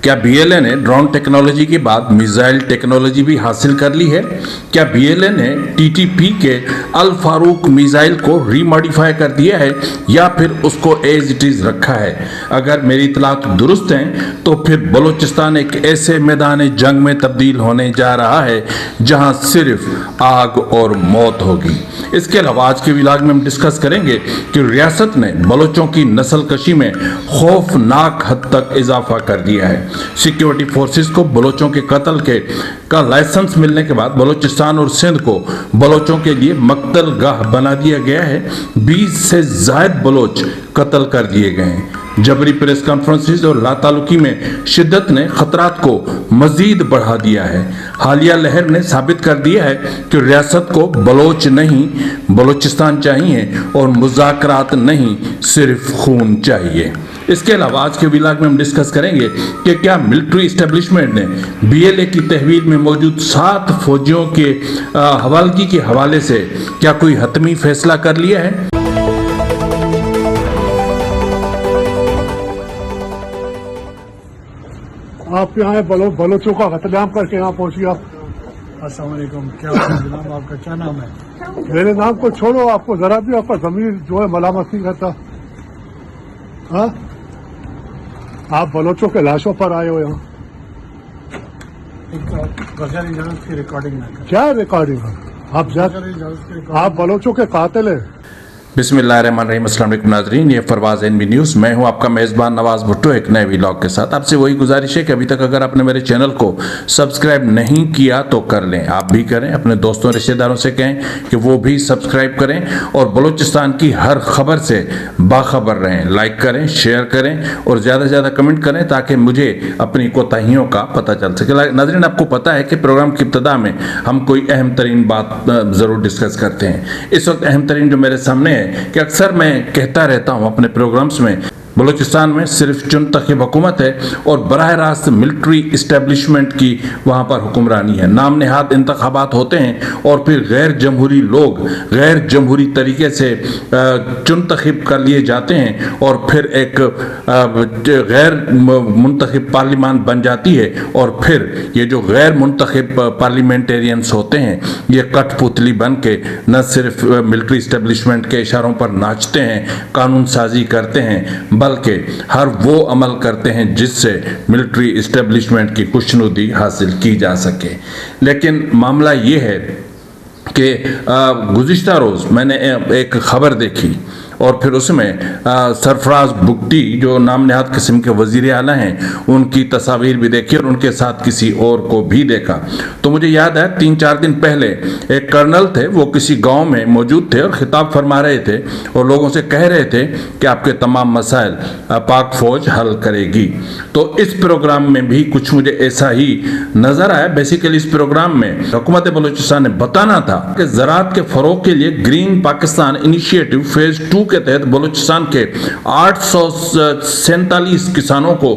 क्या बीएलए ने drone technology के बाद मिसाइल टेक्नोलॉजी भी हासिल कर ली है? क्या बीएलए ने टीटीपी के अल फारूक मिसाइल को रीमॉडिफाई कर दिया है या फिर उसको एज इट इज रखा है? अगर मेरी इतलात दुरुस्त हैं तो फिर बलूचिस्तान एक ऐसे मैदान जंग में तब्दील होने जा रहा है जहां सिर्फ आग और मौत होगी। इसके अलावा आज के व्लॉग में हम डिस्कस करेंगे कि रियासत ने बलोचों की नस्ल कशी में खौफनाक हद तक इजाफा कर दिया है। सिक्योरिटी फोर्सेस को बलोचों के कत्ल का लाइसेंस मिलने के बाद बलूचिस्तान और सिंध को बलोचों के लिए मक्तल गाह बना दिया गया है। 20 से ज्यादा बलोच कत्ल कर दिए गए हैं। जबरी प्रेस कॉन्फ्रेंसेस और लातालुकी में शिद्दत ने खतरात को मजीद बढ़ा दिया है। हालिया लहर ने साबित कर दिया है कि रियासत को बलोच नहीं बलूचिस्तान चाहिए और मुज़ाकरात नहीं सिर्फ खून चाहिए। इसके अलावा आज के व्लॉग में हम डिस्कस करेंगे कि क्या मिलिट्री इस्टेब्लिशमेंट ने बीएलए की तहवील में मौजूद 7 फौजियों के हवालगी के हवाले से क्या कोई हतमी फैसला कर लिया है। आप यहाँ बलोचों का कत्लेआम करके यहाँ पहुँचिए आप। अस्सलाम वालेकुम, क्या हाल है जनाब, आपका क्या नाम है? मेरे नाम को छोड़ो, आपको जरा भी आपका ज़मीर जो है मलामत नहीं करता। हाँ, आप बलोचों के लाशों पर आए हो यहाँ। एक गजल इजाजत की रिकॉर्डिंग ना करें। क्या रिकॉर्डिंग है? आप बलोचों के कातिल हैं। बिस्मिल्लाहिर्रहमानिर्रहीम। अस्सलाम वालेकुम नाज़रीन, ये फरवाज एनबी न्यूज़, मैं हूं आपका मेज़बान नवाज़ भुट्टो एक नए व्लॉग के साथ। आपसे वही गुजारिश है कि अभी तक अगर आपने मेरे चैनल को सब्सक्राइब नहीं किया तो कर लें, आप भी करें, अपने दोस्तों रिश्तेदारों से कहें कि वो भी सब्सक्राइब करें और बलूचिस्तान की हर खबर से बाखबर रहें। लाइक करें, शेयर करें और ज़्यादा से ज़्यादा कमेंट करें ताकि मुझे अपनी कोताहियों का पता चल सके। नाज़रीन, आपको पता है कि प्रोग्राम की इब्तिदा में हम कोई अहम तरीन बात ज़रूर डिस्कस करते हैं। इस वक्त अहम तरीन जो मेरे सामने है कि अक्सर मैं कहता रहता हूं अपने प्रोग्राम्स में, बलूचिस्तान में सिर्फ चुनतखब हुकूमत है और बराह रास्त मिलिट्री इस्टेब्लिशमेंट की वहाँ पर हुक्मरानी है। नाम नेहाद इंतखाबात होते हैं और फिर गैर जमहूरी लोग गैर जमहूरी तरीके से चुनतखब कर लिए जाते हैं और फिर एक गैर मुंतखब पार्लिमान बन जाती है और फिर ये जो गैर मुंतखब पार्लियामेंटेरियंस होते हैं ये कठपुतली बन के न सिर्फ मिलिट्री इस्टेब्लिशमेंट के इशारों पर नाचते हैं, कानून साजी करते हैं, बल्कि हर वो अमल करते हैं जिससे मिलिट्री इस्टेब्लिशमेंट की खुशनुदी हासिल की जा सके। लेकिन मामला ये है कि गुज़िश्ता रोज़ मैंने एक ख़बर देखी और फिर उसमें सरफराज बुगटी जो नाम नहाद किस्म के वज़ीर आला हैं उनकी तस्वीर भी देखी और उनके साथ किसी और को भी देखा। तो मुझे याद है 3-4 दिन पहले एक कर्नल थे, वो किसी गांव में मौजूद थे और खिताब फरमा रहे थे और लोगों से कह रहे थे कि आपके तमाम मसाइल पाक फ़ौज हल करेगी। तो इस प्रोग्राम में भी कुछ मुझे ऐसा ही नज़र आया। बेसिकली इस प्रोग्राम में हुकूमत बलूचिस्तान ने बताना था कि ज़राअत के फ़रोग़ के लिए ग्रीन पाकिस्तान इनिशिएटिव फ़ेज़ 2 के तहत बलूचिस्तान के 847 किसानों को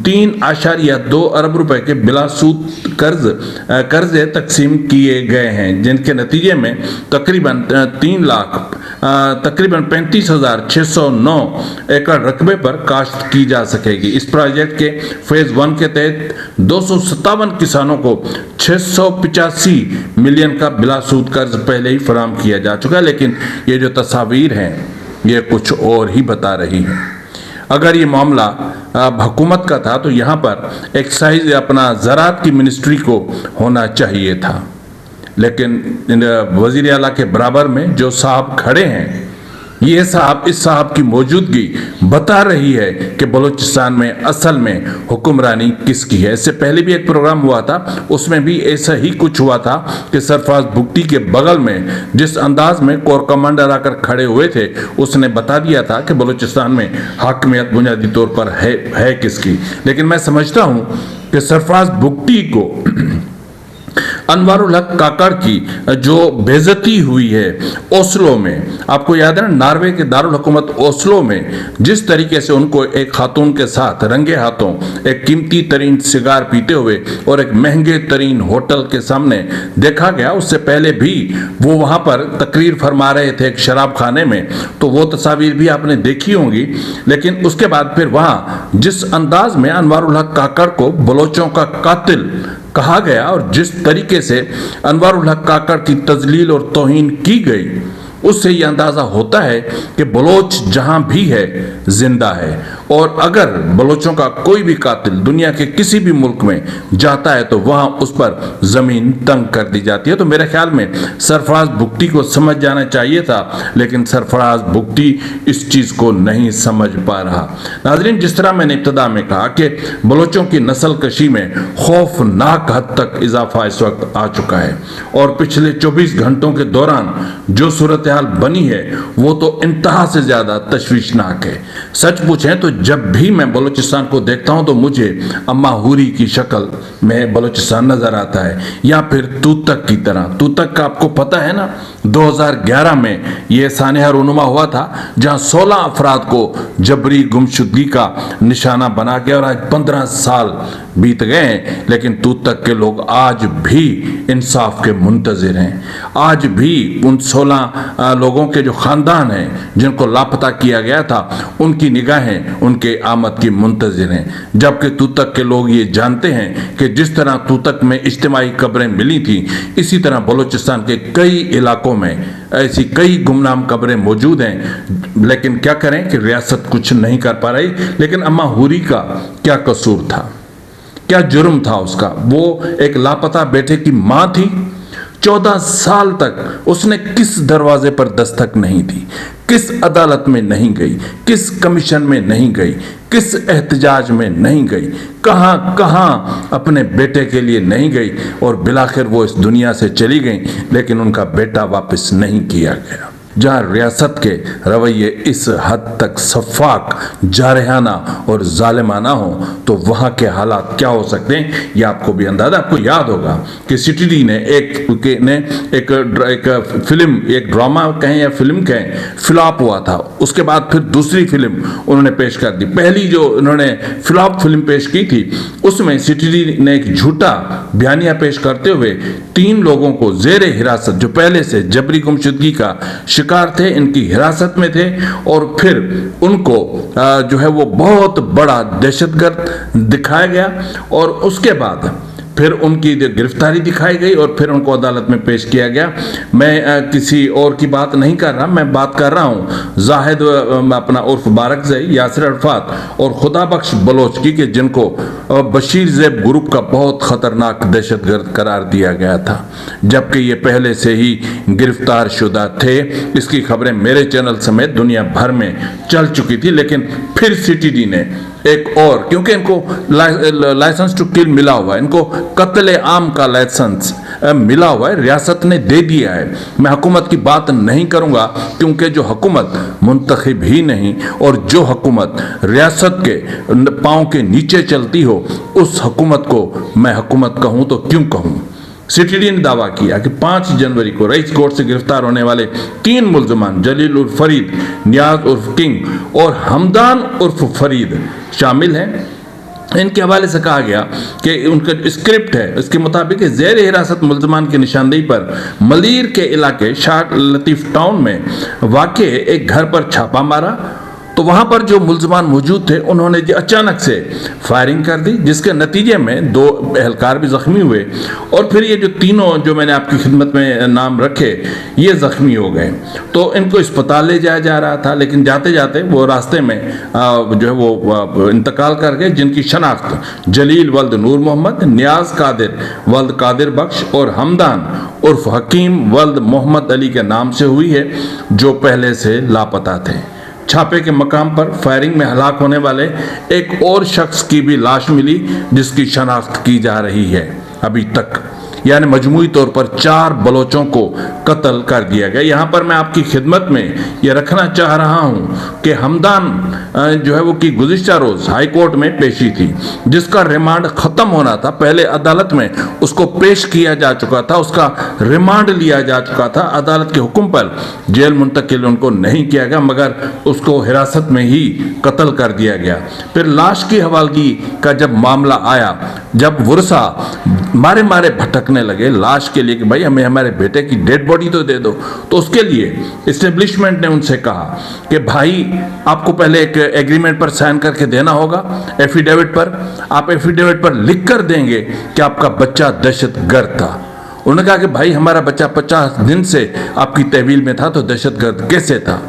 3.2 अरब रुपए के बिलासूद कर्जे तकसीम किए गए हैं, जिनके नतीजे में तकरीबन 35,609 एकड़ रकबे पर काश्त की जा सकेगी। इस प्रोजेक्ट के फेज 1 के तहत 257 किसानों को 685 मिलियन का बिलासूद कर्ज पहले ही फराहम किया जा चुका है। लेकिन ये जो तस्वीर हैं ये कुछ और ही बता रही है। अगर ये मामला हुकूमत का था तो यहाँ पर एक्साइज अपना ज़राअत की मिनिस्ट्री को होना चाहिए था, लेकिन वज़ीर आला के बराबर में जो साहब खड़े हैं ये साहब, इस साहब की मौजूदगी बता रही है कि बलूचिस्तान में असल में हुक्मरानी किसकी है। इससे पहले भी एक प्रोग्राम हुआ था, उसमें भी ऐसा ही कुछ हुआ था कि सरफराज बुगटी के बगल में जिस अंदाज में कोर कमांडर आकर खड़े हुए थे उसने बता दिया था कि बलूचिस्तान में हाकमियत बुनियादी तौर पर है किसकी। लेकिन मैं समझता हूं कि सरफराज बुगटी को अनवारुल हक काकड़ की जो बेइज्जती हुई है ओस्लो में, आपको याद है ना, नॉर्वे के दारुल हुकूमत ओस्लो में जिस तरीके से उनको एक खातून के साथ रंगे हाथों एक कीमती तरीन सिगार पीते हुए और एक महंगे तरीन होटल के सामने देखा गया। उससे पहले भी वो वहां पर तकरीर फरमा रहे थे एक शराब खाने में, तो वो तस्वीर भी आपने देखी होंगी। लेकिन उसके बाद फिर वहां جس انداز میں انوار الحق کاکڑ کو بلوچوں کا قاتل کہا گیا اور جس طریقے سے انوار الحق کاکڑ کی تذلیل اور توہین کی گئی، اس سے یہ اندازہ ہوتا ہے کہ بلوچ جہاں بھی ہے زندہ ہے، اور اگر بلوچوں کا کوئی بھی قاتل دنیا کے کسی بھی ملک میں جاتا ہے تو وہاں اس پر زمین تنگ کر دی جاتی ہے۔ تو میرے خیال میں سرفراز بگٹی کو سمجھ جانا چاہیے تھا، لیکن سرفراز بگٹی اس چیز کو نہیں سمجھ پا رہا۔ ناظرین، جس طرح میں نے ابتدا میں کہا کہ بلوچوں کی نسل کشی میں خوفناک حد تک اضافہ اس وقت آ چکا ہے، اور پچھلے 24 گھنٹوں کے دوران جو صورتحال بنی ہے وہ تو انتہا سے زیادہ تشویشناک ہے۔ سچ پوچھیں تو جب بھی میں بلوچستان کو دیکھتا ہوں تو مجھے اما حوری کی شکل میں بلوچستان نظر آتا ہے، یا پھر توتک کی طرح۔ توتک کا آپ کو پتہ ہے نا، 2011 میں یہ سانحہ رونما ہوا تھا جہاں 16 افراد کو جبری گمشدگی کا نشانہ بنا گیا، اور آج 15 سال بیت گئے ہیں، لیکن توتک کے لوگ آج بھی انصاف کے منتظر ہیں۔ آج بھی ان 16 لوگوں کے جو خاندان ہیں جن کو لاپتہ کیا گیا تھا، ان کی نگاہیں ان کے آمد کی منتظر ہیں، جبکہ توتک کے لوگ یہ جانتے ہیں کہ جس طرح توتک میں اجتماعی قبریں ملی تھیں، اسی طرح بلوچستان کے کئی علاقوں میں ایسی کئی گمنام قبریں موجود ہیں، لیکن کیا کریں کہ ریاست کچھ نہیں کر پا رہی۔ لیکن اما حوری کا کیا قصور تھا، کیا جرم تھا اس کا؟ وہ ایک لاپتہ بیٹے کی ماں تھی، 14 سال تک اس نے کس دروازے پر دستک نہیں دی، کس عدالت میں نہیں گئی، کس کمیشن میں نہیں گئی، کس احتجاج میں نہیں گئی، کہاں کہاں اپنے بیٹے کے لیے نہیں گئی، اور بالآخر وہ اس دنیا سے چلی گئیں، لیکن ان کا بیٹا واپس نہیں کیا گیا۔ جہاں ریاست کے رویے اس حد تک سفاک، جارحانہ اور ظالمانہ ہوں تو وہاں کے حالات کیا ہو سکتے ہیں، یہ آپ کو بھی اندازہ۔ آپ کو یاد ہوگا کہ سٹی ڈی نے ایک فلم، ایک ڈرامہ کہیں یا فلم کہیں، فلاپ ہوا تھا۔ اس کے بعد پھر دوسری فلم انہوں نے پیش کر دی۔ پہلی جو انہوں نے فلاپ فلم پیش کی تھی، اس میں سٹی ڈی نے ایک جھوٹا بیانیہ پیش کرتے ہوئے 3 لوگوں کو زیر حراست، جو پہلے سے جبری گمشدگی کا شکار تھے، ان کی حراست میں تھے، اور پھر ان کو جو ہے وہ بہت بڑا دہشت گرد دکھایا گیا، اور اس کے بعد پھر ان کی گرفتاری دکھائی گئی، اور پھر ان کو عدالت میں پیش کیا گیا۔ میں کسی اور کی بات نہیں کر رہا، میں بات کر رہا ہوں زاہد اپنا عرف بارکزئی، یاسر عرفات اور خدا بخش بلوچ کی، کہ جن کو بشیر زیب گروپ کا بہت خطرناک دہشت گرد قرار دیا گیا تھا، جبکہ یہ پہلے سے ہی گرفتار شدہ تھے۔ اس کی خبریں میرے چینل سمیت دنیا بھر میں چل چکی تھی، لیکن پھر سٹی ڈی نے ایک اور، کیونکہ ان کو لائسنس ٹو کل ملا ہوا ہے، ان کو قتل عام کا لائسنس ملا ہوا ہے، ریاست نے دے دیا ہے۔ میں حکومت کی بات نہیں کروں گا، کیونکہ جو حکومت منتخب ہی نہیں اور جو حکومت ریاست کے پاؤں کے نیچے چلتی ہو، اس حکومت کو میں حکومت کہوں تو کیوں کہوں؟ سٹی ڈی نے دعویٰ کیا کہ 5 جنوری کو رئیس کوٹ سے گرفتار ہونے والے 3 ملزمان جلیل عرف فرید، نیاز عرف کنگ اور حمدان عرف فرید شامل ہیں۔ ان کے حوالے سے کہا گیا کہ ان کا اسکرپٹ ہے، اس کے مطابق زیر حراست ملزمان کی نشاندہی پر ملیر کے علاقے شاہ لطیف ٹاؤن میں واقع ایک گھر پر چھاپا مارا، تو وہاں پر جو ملزمان موجود تھے انہوں نے اچانک سے فائرنگ کر دی، جس کے نتیجے میں 2 اہلکار بھی زخمی ہوئے، اور پھر یہ جو تینوں جو میں نے آپ کی خدمت میں نام رکھے یہ زخمی ہو گئے۔ تو ان کو اسپتال لے جایا جا رہا تھا، لیکن جاتے جاتے وہ راستے میں جو ہے وہ انتقال کر گئے، جن کی شناخت جلیل ولد نور محمد، نیاز قادر ولد قادر بخش اور حمدان عرف حکیم ولد محمد علی کے نام سے ہوئی ہے، جو پہلے سے لاپتہ تھے۔ چھاپے کے مقام پر فائرنگ میں ہلاک ہونے والے ایک اور شخص کی بھی لاش ملی، جس کی شناخت کی جا رہی ہے ابھی تک، یعنی مجموعی طور پر 4 بلوچوں کو قتل کر دیا گیا۔ یہاں پر میں آپ کی خدمت میں یہ رکھنا چاہ رہا ہوں کہ حمدان جو ہے وہ کی گزشتہ روز ہائی کورٹ میں پیشی تھی، جس کا ریمانڈ ختم ہونا تھا۔ پہلے عدالت میں اس کو پیش کیا جا چکا تھا، اس کا ریمانڈ لیا جا چکا تھا، عدالت کے حکم پر جیل منتقل ان کو نہیں کیا گیا، مگر اس کو حراست میں ہی قتل کر دیا گیا۔ پھر لاش کی حوالگی کا جب معاملہ آیا، جب ورثہ मारे मारे भटकने लगे लाश के लिए कि भाई हमें हमारे बेटे की डेड बॉडी तो दे दो। तो उसके लिए इस्टेब्लिशमेंट ने उनसे कहा कि भाई आपको पहले एक एग्रीमेंट पर साइन करके देना होगा, एफिडेविट पर। आप एफिडेविट पर लिख कर देंगे कि आपका बच्चा दहशतगर्द था। उन्होंने कहा कि भाई हमारा बच्चा 50 दिन से आपकी तहवील में था, तो दहशतगर्द कैसे था?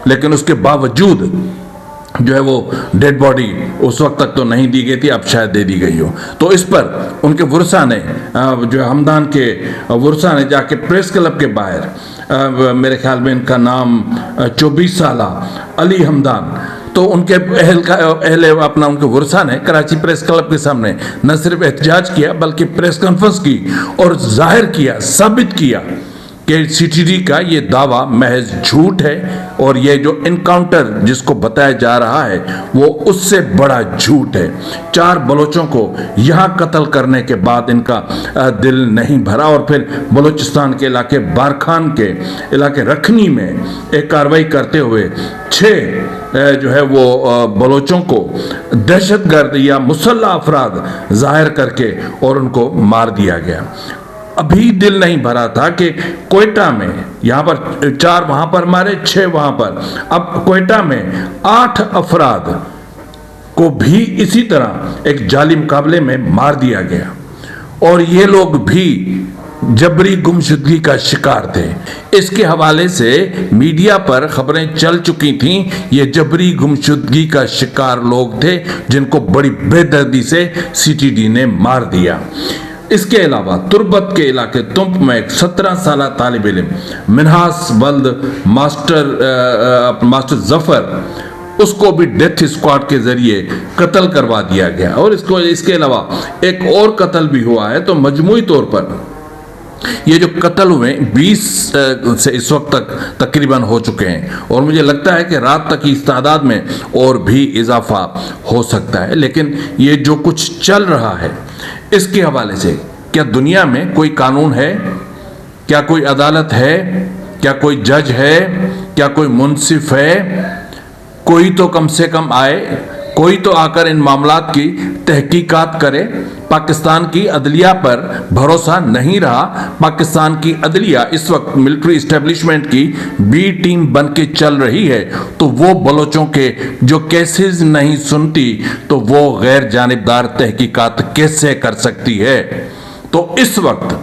लेकिन उसके बावजूद जो है वो डेड बॉडी उस वक्त तक तो नहीं दी गई थी, अब शायद दे दी गई हो। तो इस पर उनके वुरसा ने जो हमदान के वुरसा ने जाके प्रेस क्लब के बाहर, मेरे ख्याल में इनका नाम 24 साला अली हमदान, तो उनके अहले अपना उनके वुरसा ने कराची प्रेस क्लब के सामने न सिर्फ एहतजाज किया बल्कि प्रेस कॉन्फ्रेंस की और जाहिर किया, साबित किया कि सीटीडी का ये दावा महज झूठ है और ये जो इनकाउंटर जिसको बताया जा रहा है वो उससे बड़ा झूठ है। 4 बलोचों को यहाँ कत्ल करने के बाद इनका दिल नहीं भरा और फिर बलूचिस्तान के इलाके बारखान के इलाके रखनी में एक कार्रवाई करते हुए 6 जो है वो बलोचों को दहशतगर्द या मुसल्लह अफराद जाहिर करके और उनको मार दिया गया। अभी दिल नहीं भरा था कि कोयटा में यहाँ पर 4 वहाँ पर मारे, 6 वहाँ पर, अब कोयटा में 8 अफराद को भी इसी तरह एक जाली मुकाबले में मार दिया गया और ये लोग भी जबरी गुमशुदगी का शिकार थे। इसके हवाले से मीडिया पर खबरें चल चुकी थीं, ये जबरी गुमशुदगी का शिकार लोग थे जिनको बड़ी बेदर्दी से सीटीडी ने मार दिया। इसके अलावा तुर्बत के इलाके तुंप में एक 17 साला तालिब इल्म मिनहास वल्द मास्टर जफर, उसको भी डेथ स्क्वाड के जरिए कत्ल करवा दिया गया और इसके अलावा एक और कत्ल भी हुआ है। तो मजमूई तौर पर ये जो कत्ल हुए 20 से इस वक्त तक तकरीबन हो चुके हैं और मुझे लगता है कि रात तक की इस तादाद में और भी इजाफा हो सकता है। लेकिन ये जो कुछ चल रहा है इसके हवाले से क्या दुनिया में कोई कानून है? क्या कोई अदालत है? क्या कोई जज है? क्या कोई मुंसिफ है? कोई तो कम से कम आए, कोई तो आकर इन मामलात की तहकीकात करे। पाकिस्तान की अदलिया पर भरोसा नहीं रहा। पाकिस्तान की अदलिया इस वक्त मिलिट्री इस्टेब्लिशमेंट की बी टीम बन के चल रही है, तो वो बलोचों के जो केसेस नहीं सुनती तो वो गैर जानिबदार तहकीकात कैसे कर सकती है? तो इस वक्त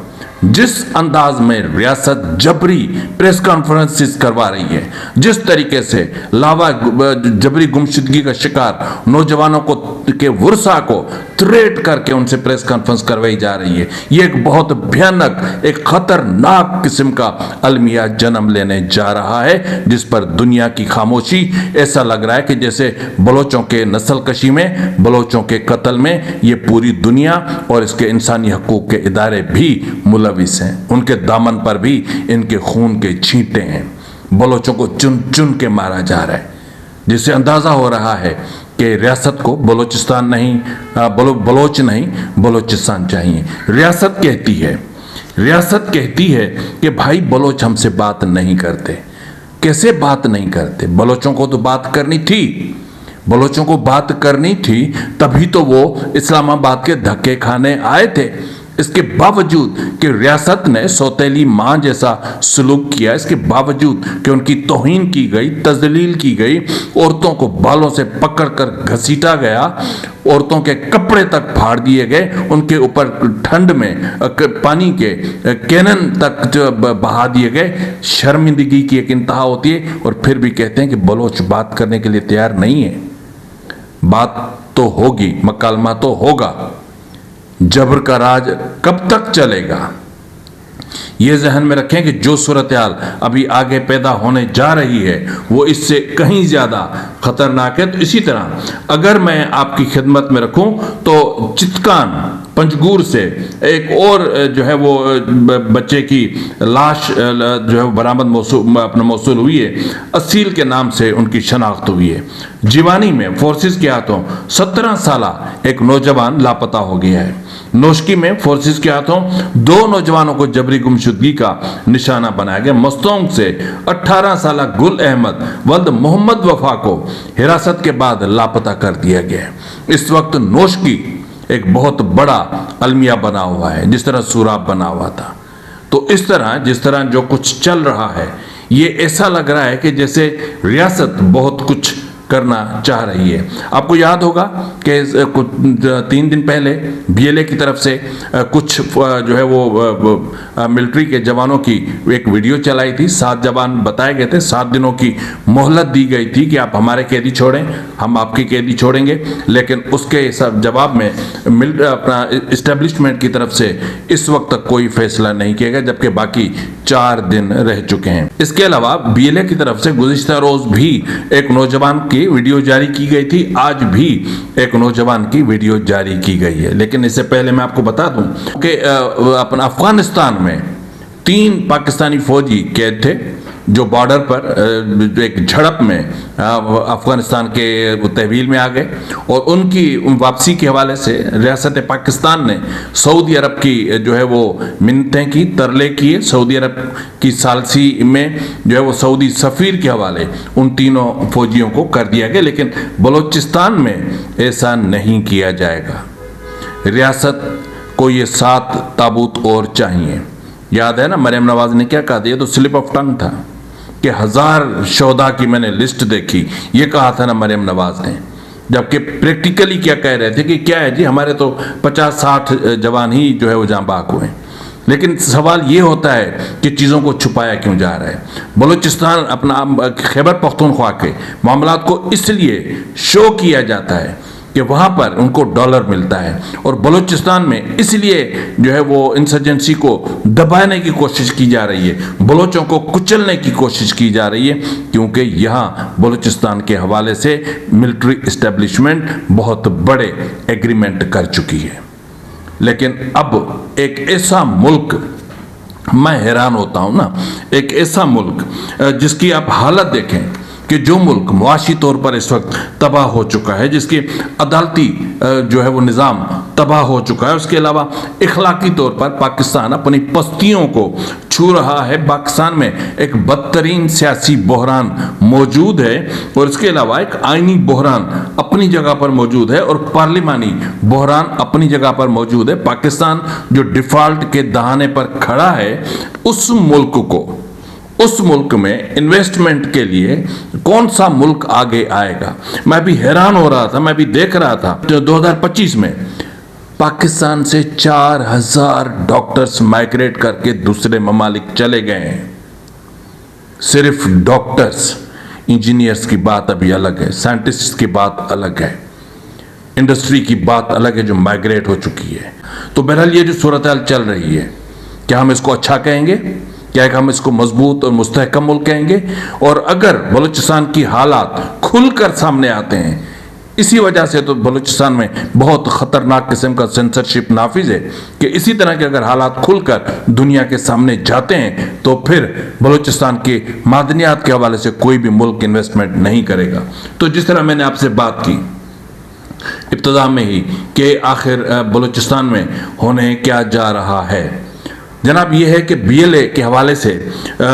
जिस अंदाज में रियासत जबरी प्रेस कॉन्फ्रेंसेस करवा रही है, जिस तरीके से लावा जबरी गुमशुदगी का शिकार नौजवानों को के वुरसा को थ्रेट करके उनसे प्रेस कॉन्फ्रेंस करवाई जा रही है, ये एक बहुत भयानक, एक खतरनाक किस्म का अलमिया जन्म लेने जा रहा है जिस पर दुनिया की खामोशी, ऐसा लग रहा है कि जैसे बलोचों के नस्ल कशी में, बलोचों के कत्ल में ये पूरी दुनिया और इसके इंसानी हकूक के इदारे भी मुलविस हैं। उनके दामन पर भी इनके खून के छींटे हैं। बलोचों को चुन चुन के मारा जा रहा है, जिससे अंदाजा हो रहा है कि रियासत को बलूचिस्तान नहीं, बलोच नहीं, बलूचिस्तान चाहिए। रियासत कहती है कि भाई बलोच हमसे बात नहीं करते। कैसे बात नहीं करते? बलोचों को तो बात करनी थी, बलोचों को बात करनी थी, तभी तो वो इस्लामाबाद के धक्के खाने आए थे। इसके बावजूद कि रियासत ने सौतेली मां जैसा सलूक किया, इसके बावजूद कि उनकी तौहीन की गई, तजलील की गई, औरतों को बालों से पकड़कर घसीटा गया, औरतों के कपड़े तक फाड़ दिए गए, उनके ऊपर ठंड में पानी के कैनन तक बहा दिए गए। शर्मिंदगी की एक इंतहा होती है और फिर भी कहते हैं कि बलोच बात करने के लिए तैयार नहीं है। बात तो होगी, मकालमा तो होगा। जबर का राज कब तक चलेगा? ये जहन में रखें कि जो सूरत हाल अभी आगे पैदा होने जा रही है वो इससे कहीं ज़्यादा खतरनाक है। तो इसी तरह अगर मैं आपकी खिदमत में रखूं तो चितकान पंजगूर से एक और जो है वो बच्चे की लाश जो है बरामद मौसूल हुई है। असील के नाम से उनकी शनाख्त हुई है। जीवानी में फोर्सेस के हाथों 17 साला एक नौजवान लापता हो गया है। नोशकी में फोर्सेस के हाथों 2 नौजवानों को जबरी गुमशुदगी का निशाना बनाया गया। मस्तोंग से 18 साला गुल अहमद वल्द मोहम्मद वफा को हिरासत के बाद लापता कर दिया गया है। इस वक्त नोशकी एक बहुत बड़ा अलमिया बना हुआ है, जिस तरह सूराब बना हुआ था। तो इस तरह जिस तरह जो कुछ चल रहा है, ये ऐसा लग रहा है कि जैसे रियासत बहुत कुछ करना चाह रही है। आपको याद होगा कि कुछ 3 दिन पहले बीएलए की तरफ से कुछ जो है वो मिलिट्री के जवानों की एक वीडियो चलाई थी। 7 जवान बताए गए थे, 7 दिनों की मोहलत दी गई थी कि आप हमारे कैदी छोड़ें, हम आपके कैदी छोड़ेंगे। लेकिन उसके सब जवाब में अपना इस्टेब्लिशमेंट की तरफ से इस वक्त तक कोई फैसला नहीं किया गया, जबकि बाकी 4 दिन रह चुके हैं। इसके अलावा बीएलए की तरफ से गुज़िश्ता रोज भी एक नौजवान की वीडियो जारी की गई थी, आज भी एक नौजवान की वीडियो जारी की गई है। लेकिन इससे पहले मैं आपको बता दूं कि अपना अफगानिस्तान में 3 पाकिस्तानी फौजी कैद थे जो बॉर्डर पर एक झड़प में अफगानिस्तान के तहवील में आ गए, और उनकी वापसी के हवाले से रियासत पाकिस्तान ने सऊदी अरब की जो है वो मिन्नतें की, तरले किए। सऊदी अरब की सालसी में जो है वो सऊदी सफ़ीर के हवाले उन तीनों फौजियों को कर दिया गया। लेकिन बलूचिस्तान में ऐसा नहीं किया जाएगा। रियासत को ये 7 ताबूत और चाहिए। याद है ना मरियम नवाज ने क्या कहा था? ये तो स्लिप ऑफ टंग था कि 1000 शोधा की मैंने लिस्ट देखी, ये कहा था ना मरियम नवाज ने। जबकि प्रैक्टिकली क्या कह रहे थे कि क्या है जी, हमारे तो 50-60 जवान ही जो है वो जाँ बाक हुए। लेकिन सवाल ये होता है कि चीज़ों को छुपाया क्यों जा रहा है। बलूचिस्तान अपना खैबर पख्तूनख्वा के मामलात को इसलिए शो किया जाता है कि वहाँ पर उनको डॉलर मिलता है, और बलूचिस्तान में इसलिए जो है वो इंसर्जेंसी को दबाने की कोशिश की जा रही है, बलोचों को कुचलने की कोशिश की जा रही है, क्योंकि यहाँ बलूचिस्तान के हवाले से मिलिट्री इस्टेब्लिशमेंट बहुत बड़े एग्रीमेंट कर चुकी है। लेकिन अब एक ऐसा मुल्क, मैं हैरान होता हूँ ना, एक ऐसा मुल्क जिसकी आप हालत देखें कि जो मुल्क मुआशी तौर पर इस वक्त तबाह हो चुका है, जिसकी अदालती जो है वो निज़ाम तबाह हो चुका है, उसके अलावा इखलाकी तौर पर पाकिस्तान अपनी पस्तियों को छू रहा है। पाकिस्तान में एक बदतरीन सियासी बहरान मौजूद है, और इसके अलावा एक आइनी बहरान अपनी जगह पर मौजूद है, और पार्लिमानी बहरान अपनी जगह पर मौजूद है। पाकिस्तान जो डिफ़ॉल्ट के दहाने पर खड़ा है, उस मुल्क में इन्वेस्टमेंट के लिए कौन सा मुल्क आगे आएगा? मैं भी हैरान हो रहा था, मैं भी देख रहा था 2025 में पाकिस्तान से 4000 डॉक्टर्स माइग्रेट करके दूसरे ममालिक चले गए हैं। सिर्फ डॉक्टर्स, इंजीनियर्स की बात अभी अलग है, साइंटिस्ट की बात अलग है, इंडस्ट्री की बात अलग है जो माइग्रेट हो चुकी है। तो बहरहाल ये जो सूरत हाल चल रही है, क्या हम इसको अच्छा कहेंगे? क्या हम इसको मजबूत और मुस्तहकम मुल्क कहेंगे? और अगर बलूचिस्तान की हालात खुलकर सामने आते हैं, इसी वजह से तो बलूचिस्तान में बहुत ख़तरनाक किस्म का सेंसरशिप नाफिज है कि इसी तरह के अगर हालात खुलकर दुनिया के सामने जाते हैं तो फिर बलूचिस्तान के मादनियात के हवाले से कोई भी मुल्क इन्वेस्टमेंट नहीं करेगा। तो जिस तरह मैंने आपसे बात की इब्तिदा में ही कि आखिर बलूचिस्तान में होने क्या जा रहा है, जनाब ये है कि बीएलए के हवाले से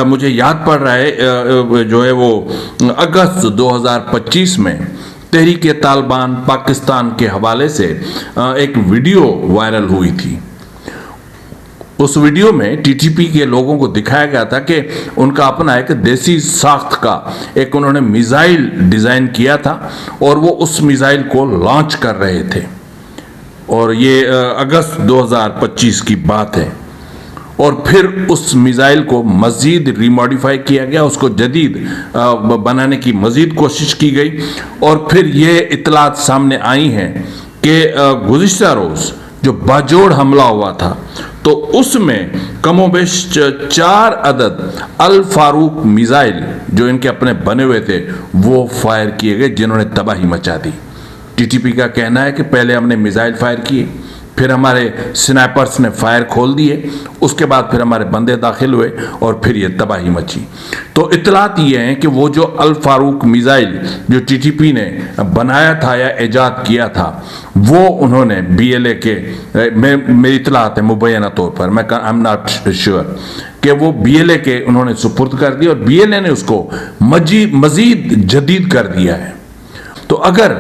मुझे याद पड़ रहा है जो है वो अगस्त 2025 में तहरीक तालिबान पाकिस्तान के हवाले से एक वीडियो वायरल हुई थी। उस वीडियो में टीटीपी के लोगों को दिखाया गया था कि उनका अपना एक देसी साख्त का एक उन्होंने मिसाइल डिज़ाइन किया था, और वो उस मिसाइल को लॉन्च कर रहे थे, और ये अगस्त 2025 की बात है। और फिर उस मिसाइल को मज़ीद रिमॉडिफाई किया गया, उसको जदीद बनाने की मज़ीद कोशिश की गई, और फिर ये इतलात सामने आई हैं कि गुज़िश्ता रोज़ जो बाजोड़ हमला हुआ था, तो उसमें कमोबेश 4 अदद अल फारूक मिसाइल जो इनके अपने बने हुए थे वो फायर किए गए, जिन्होंने तबाही मचा दी। टीटीपी का कहना है कि पहले हमने मिसाइल फायर किए, फिर हमारे स्नाइपर्स ने फायर खोल दिए, उसके बाद फिर हमारे बंदे दाखिल हुए, और फिर ये तबाही मची। तो इतलात ये हैं कि वो जो अल फारूक मिसाइल जो टीटीपी ने बनाया था या ईजाद किया था, वो उन्होंने बीएलए के मेरी इतलात है मुबैना तौर पर, मैं आई एम नॉट श्योर, कि वो बीएलए के उन्होंने सुपुर्द कर दिया, और बीएलए ने उसको मजीद जदीद कर दिया है। तो अगर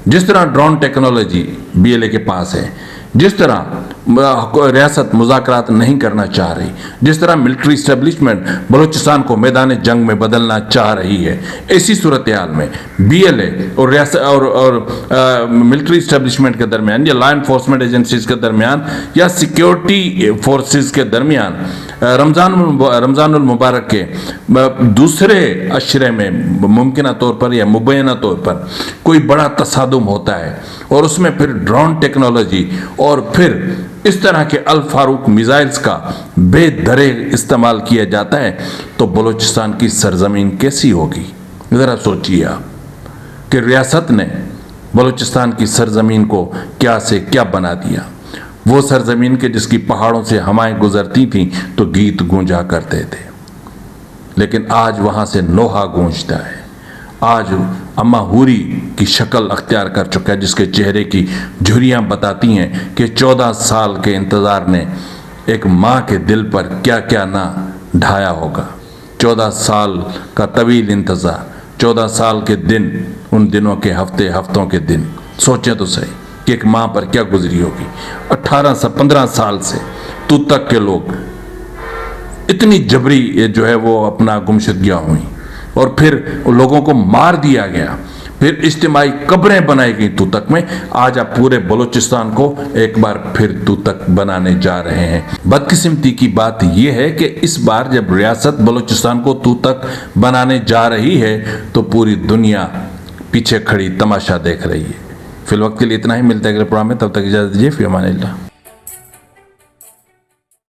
जिस तरह ड्रोन टेक्नोलॉजी BLA के पास है। जिस तरह रियासत मुज़ाकरात नहीं करना चाह रही, जिस तरह मिलिट्री इस्टेब्लिशमेंट बलूचिस्तान को मैदान जंग में बदलना चाह रही है, ऐसी सूरत हाल में BLA और रियासत और मिलिट्री इस्टेब्लिशमेंट के दरमियान या लॉ एनफोर्समेंट एजेंसीज के दरमियान या सिक्योरिटी फोर्सेस के दरमियान रमज़ानुल मुबारक के दूसरे अशरे में मुमकिन तौर पर या मुबैना तौर पर कोई बड़ा तसादुम होता है और उसमें फिर ड्रोन टेक्नोलॉजी और फिर इस तरह के अल फारूक मिसाइल्स का बेदरे इस्तेमाल किया जाता है, तो बलूचिस्तान की सरजमीन कैसी होगी? ज़रा सोचिए आप कि रियासत ने बलूचिस्तान की सरजमीन को क्या से क्या बना दिया। वो सरजमीन के जिसकी पहाड़ों से हवाएं गुजरती थीं तो गीत गूंजा करते थे, लेकिन आज वहाँ से नोहा गूंजता है। आज अम्मा हूरी की शक्ल अख्तियार कर चुका है, जिसके चेहरे की झुर्रियाँ बताती हैं कि 14 साल के इंतज़ार ने एक माँ के दिल पर क्या क्या ना ढाया होगा। 14 साल का तवील इंतज़ार, 14 साल के दिन, उन दिनों के हफ्तों के दिन, सोचें तो सही कि एक माँ पर क्या गुजरी होगी। 18 से 15 साल से तू तक के लोग इतनी जबरी जो है वो अपना गुमशुदगियाँ हुई और फिर लोगों को मार दिया गया, फिर इज्तिमाई कब्रें बनाई गई तूतक में। आज आप पूरे बलूचिस्तान को एक बार फिर तूतक बनाने जा रहे हैं। बदकिस्मती की बात यह है कि इस बार जब रियासत बलूचिस्तान को तूतक बनाने जा रही है तो पूरी दुनिया पीछे खड़ी तमाशा देख रही है। फिल वक्त के लिए इतना ही, मिलते हैं अगले प्रोग्राम में, तब तक इजाज़त दीजिए। फ़ी अमानिल्लाह।